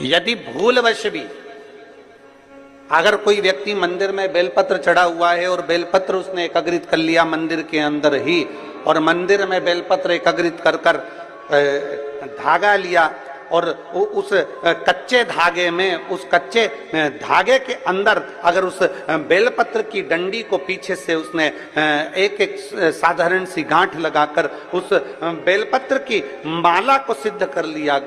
यदि भूलवश भी अगर कोई व्यक्ति मंदिर में बेलपत्र चढ़ा हुआ है और बेलपत्र उसने एकत्रित कर लिया मंदिर के अंदर ही, और मंदिर में बेलपत्र एकत्रित कर कर धागा लिया और उस कच्चे धागे में, उस कच्चे धागे के अंदर अगर उस बेलपत्र की डंडी को पीछे से उसने एक एक साधारण सी गांठ लगाकर उस बेलपत्र की माला को सिद्ध कर लिया,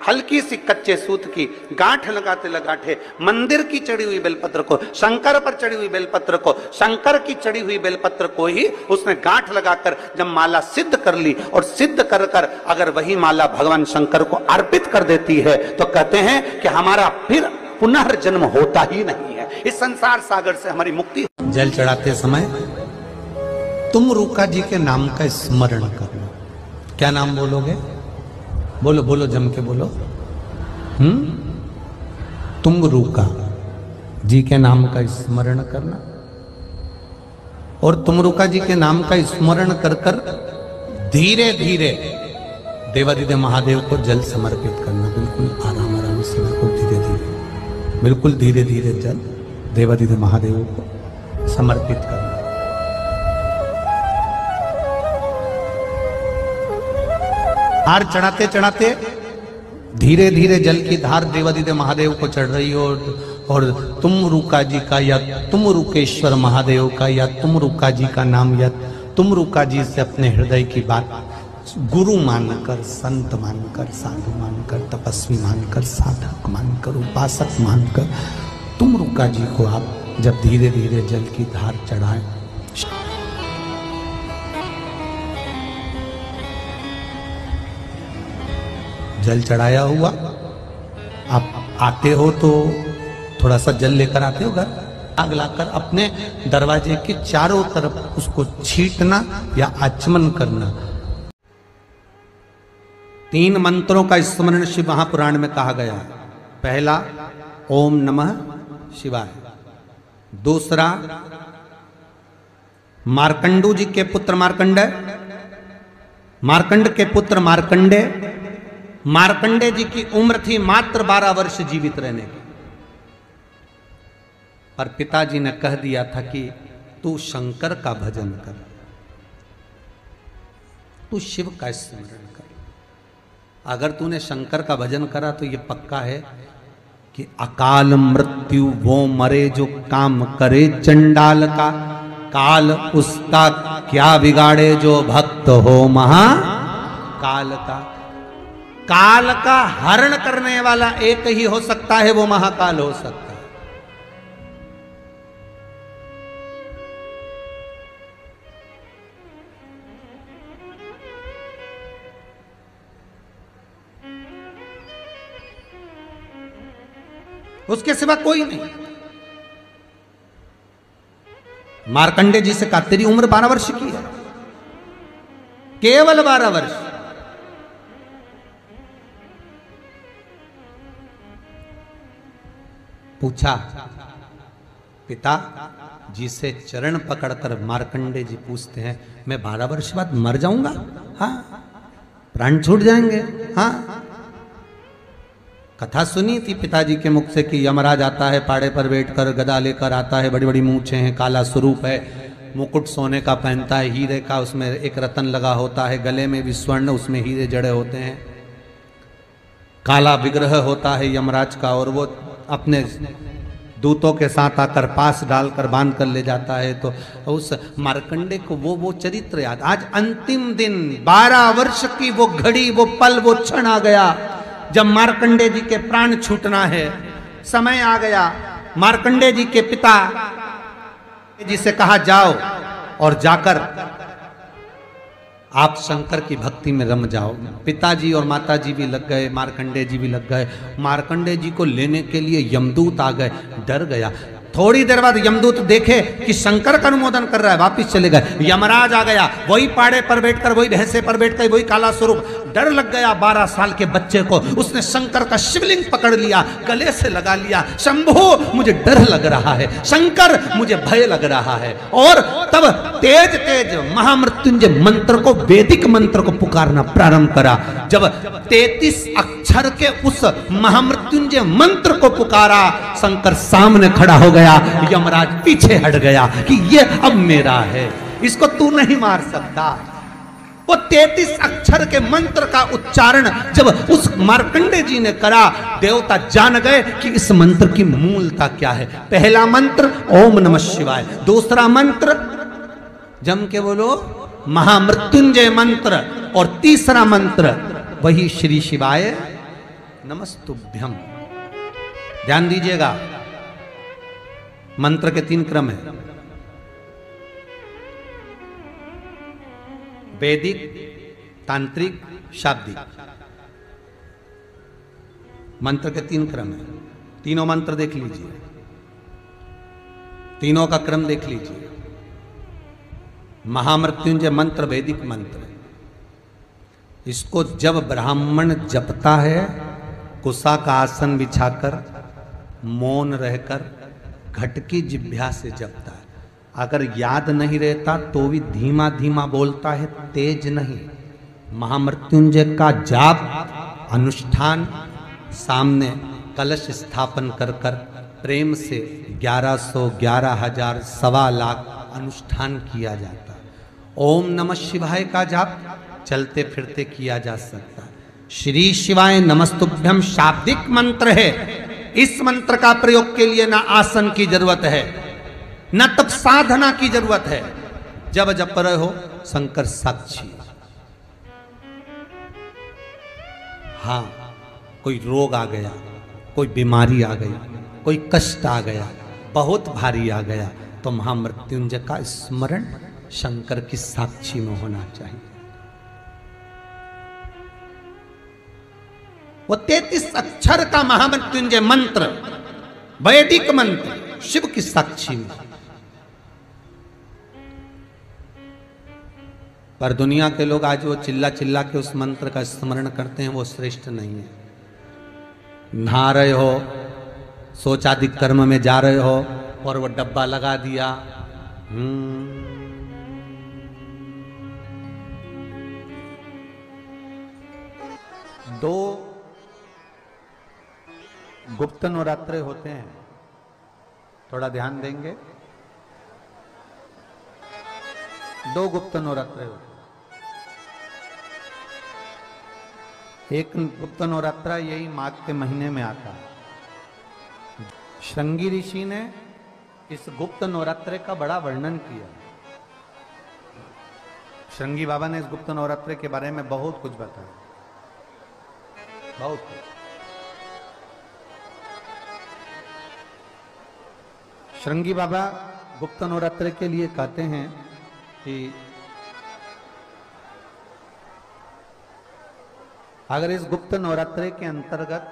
हल्की सी कच्चे सूत की गांठ लगाते लगाते मंदिर की चढ़ी हुई बेलपत्र को, शंकर पर चढ़ी हुई बेलपत्र को, शंकर की चढ़ी हुई बेलपत्र को ही उसने गांठ लगाकर जब माला सिद्ध कर ली और सिद्ध कर कर अगर वही माला भगवान शंकर को अर्पित कर देती है तो कहते हैं कि हमारा फिर पुनर्जन्म होता ही नहीं है, इस संसार सागर से हमारी मुक्ति। जल चढ़ाते समय तुम रूका जी के नाम का स्मरण करना। क्या नाम बोलोगे? बोलो बोलो, जम के बोलो। तुम रूका जी के नाम का स्मरण करना, और तुम रूका जी के नाम का स्मरण कर कर धीरे धीरे देवादिदेव महादेव को जल समर्पित करना। बिल्कुल आराम आराम से, बिल्कुल धीरे धीरे, बिल्कुल धीरे धीरे जल देवादिदेव महादेव को समर्पित करना। धार चढ़ाते चढ़ाते धीरे धीरे जल की धार देवादिदेव महादेव को चढ़ रही हो, और तुम रूका जी का या तुम रूकेश्वर महादेव का या तुम रूका जी का नाम या तुम रूका जी से अपने हृदय की बात गुरु मानकर, संत मानकर, साधु मानकर, तपस्वी मानकर, साधक मानकर, उपासक मानकर तुम रूका जी को आप जब धीरे धीरे जल की धार चढ़ाएं, जल चढ़ाया हुआ आप आते हो तो थोड़ा सा जल लेकर आते हो घर, आग लाकर अपने दरवाजे के चारों तरफ उसको छींटना या आचमन करना। 3 मंत्रों का स्मरण शिव महापुराण में कहा गया है। पहला ओम नमः शिवाय, दूसरा मार्कंडू जी के पुत्र मार्कंडेय, मार्कंड के पुत्र मार्कंडेय, मार्कंडेय जी की उम्र थी मात्र 12 वर्ष जीवित रहने की, पर पिताजी ने कह दिया था कि तू शंकर का भजन कर, तू शिव का स्मरण कर। अगर तूने शंकर का भजन करा तो ये पक्का है कि अकाल मृत्यु वो मरे जो काम करे चंडाल का, काल उसका क्या बिगाड़े जो भक्त हो महाकाल का। काल का हरण करने वाला एक ही हो सकता है, वो महाकाल हो सकता है। उसके सिवा कोई नहीं। मार्कंडेय जी से कहा तेरी उम्र 12 वर्ष की है, केवल 12 वर्ष। पूछा पिता जी से चरण पकड़कर मार्कंडेय जी पूछते हैं मैं 12 वर्ष बाद मर जाऊंगा? हाँ, प्राण छूट जाएंगे। हाँ, कथा सुनी थी पिताजी के मुख से कि यमराज आता है, पाड़े पर बैठकर गदा लेकर आता है, बड़ी बड़ी मूंछें हैं, काला स्वरूप है, मुकुट सोने का पहनता है, हीरे का, उसमें एक रतन लगा होता है, गले में भी स्वर्ण, उसमें हीरे जड़े होते हैं, काला विग्रह होता है यमराज का, और वो अपने दूतों के साथ आकर पास डालकर बांध कर ले जाता है। तो उस मार्कंडेय को वो चरित्र याद। आज अंतिम दिन 12 वर्ष की वो घड़ी, वो पल, वो क्षण आ गया जब मार्कंडेय जी के प्राण छूटना है। समय आ गया। मार्कंडेय जी के पिता जी से कहा जाओ और जाकर आप शंकर की भक्ति में रम जाओ। पिताजी और माताजी भी लग गए, मार्कंडेय जी भी लग गए। मार्कंडेय जी को लेने के लिए यमदूत आ गए, डर गया। थोड़ी देर बाद यमदूत देखे कि शंकर का अनुमोदन कर रहा है, वापिस चले गए। यमराज आ गया, वही पाड़े पर बैठकर, वही भैंसे पर बैठकर, वही काला स्वरूप। डर लग गया 12 साल के बच्चे को। उसने शंकर का शिवलिंग पकड़ लिया, गले से लगा लिया, शंभो मुझे डर लग रहा है, शंकर मुझे भय लग रहा है। और तब तेज तेज महामृत्युंजय मंत्र को, वैदिक मंत्र को पुकारना प्रारंभ करा। जब 33 अक्षर के उस महामृत्युंजय मंत्र को पुकारा, शंकर सामने खड़ा हो गया, यमराज पीछे हट गया कि ये अब मेरा है, इसको तू नहीं मार सकता। वो 33 अक्षर के मंत्र का उच्चारण जब उस मार्कंडे जी ने करा, देवता जान गए कि इस मंत्र की मूलता क्या है। पहला मंत्र ओम नमः शिवाय, दूसरा मंत्र जम के बोलो महामृत्युंजय मंत्र, और तीसरा मंत्र वही श्री शिवाय नमस्तुभ्यम। ध्यान दीजिएगा, मंत्र के 3 क्रम है, वैदिक, तांत्रिक, शाब्दिक। मंत्र के 3 क्रम है, तीनों मंत्र देख लीजिए, तीनों का क्रम देख लीजिए। महामृत्युंजय मंत्र वैदिक मंत्र, इसको जब ब्राह्मण जपता है, कुसा का आसन बिछाकर, मौन रहकर, घट की जिह्वा से जपता है। अगर याद नहीं रहता तो भी धीमा धीमा बोलता है, तेज नहीं। महामृत्युंजय का जाप, अनुष्ठान, सामने कलश स्थापन कर कर प्रेम से 1100, 11,000, 1.25 लाख अनुष्ठान किया जाता है। ओम नमः शिवाय का जाप चलते फिरते किया जा सकता है। श्री शिवाय नमस्तुभ्यम शाब्दिक मंत्र है। इस मंत्र का प्रयोग के लिए ना आसन की जरूरत है, न तप साधना की जरूरत है। जब जप रहे हो शंकर साक्षी। हाँ, कोई रोग आ गया, कोई बीमारी आ गई, कोई कष्ट आ गया, बहुत भारी आ गया, तो महामृत्युंजय का स्मरण शंकर की साक्षी में होना चाहिए। वो 33 अक्षर का महामृत्युंजय मंत्र, वैदिक मंत्र, शिव की साक्षी में। पर दुनिया के लोग आज वो चिल्ला चिल्ला के उस मंत्र का स्मरण करते हैं, वो श्रेष्ठ नहीं है। नहा रहे हो, शौचादि कर्म में जा रहे हो और वो डब्बा लगा दिया, दो गुप्त नवरात्रे होते हैं, थोड़ा ध्यान देंगे। 2 गुप्त नवरात्रे होते हैं। एक गुप्त नवरात्रा यही माघ के महीने में आता है। श्रृंगी ऋषि ने इस गुप्त नवरात्रे का बड़ा वर्णन किया। श्रृंगी बाबा ने इस गुप्त नवरात्रे के बारे में बहुत कुछ बताया, बहुत कुछ। श्रृंगी बाबा गुप्त नवरात्रे के लिए कहते हैं कि अगर इस गुप्त नवरात्रे के अंतर्गत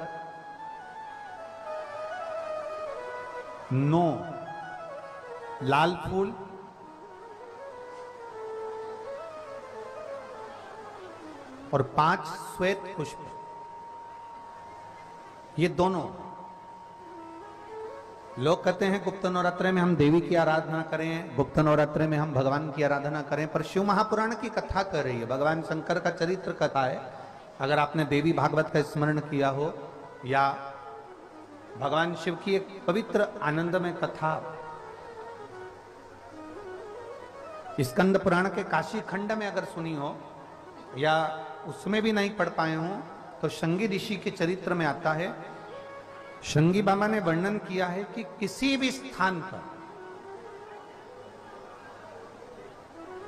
9 लाल फूल, और 5 श्वेत पुष्प, ये दोनों, लोग कहते हैं गुप्त नवरात्रे में हम देवी की आराधना करें, गुप्त नवरात्रे में हम भगवान की आराधना करें, पर शिव महापुराण की कथा कर रही है, भगवान शंकर का चरित्र कथा है। अगर आपने देवी भागवत का स्मरण किया हो, या भगवान शिव की एक पवित्र आनंदमय कथा स्कंद पुराण के काशी खंड में अगर सुनी हो, या उसमें भी नहीं पढ़ पाए हो, तो श्रृंगी ऋषि के चरित्र में आता है। श्रृंगी बाबा ने वर्णन किया है कि किसी भी स्थान पर,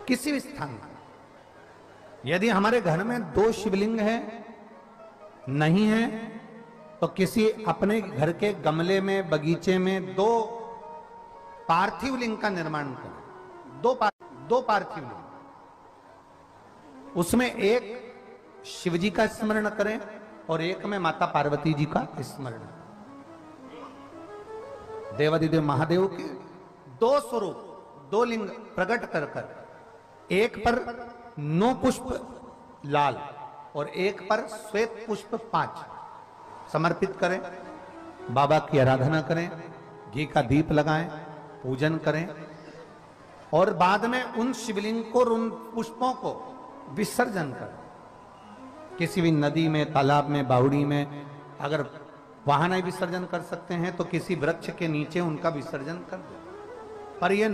किसी भी स्थान पर यदि हमारे घर में 2 शिवलिंग है, नहीं है, तो किसी अपने घर के गमले में, बगीचे में 2 पार्थिव लिंग का निर्माण करें। 2 पार्थिव लिंग, उसमें एक शिवजी का स्मरण करें और एक में माता पार्वती जी का स्मरण। देवादिदेव महादेव के 2 स्वरूप, 2 लिंग प्रकट कर कर, एक पर 9 पुष्प लाल और एक पर श्वेत पुष्प 5 समर्पित करें, बाबा की आराधना करें, घी का दीप लगाएं, पूजन करें और बाद में उन शिवलिंग को और उन पुष्पों को विसर्जन करें। किसी भी नदी में, तालाब में, बावड़ी में, अगर वहां नहीं विसर्जन कर सकते हैं तो किसी वृक्ष के नीचे उनका विसर्जन कर दो। पर ये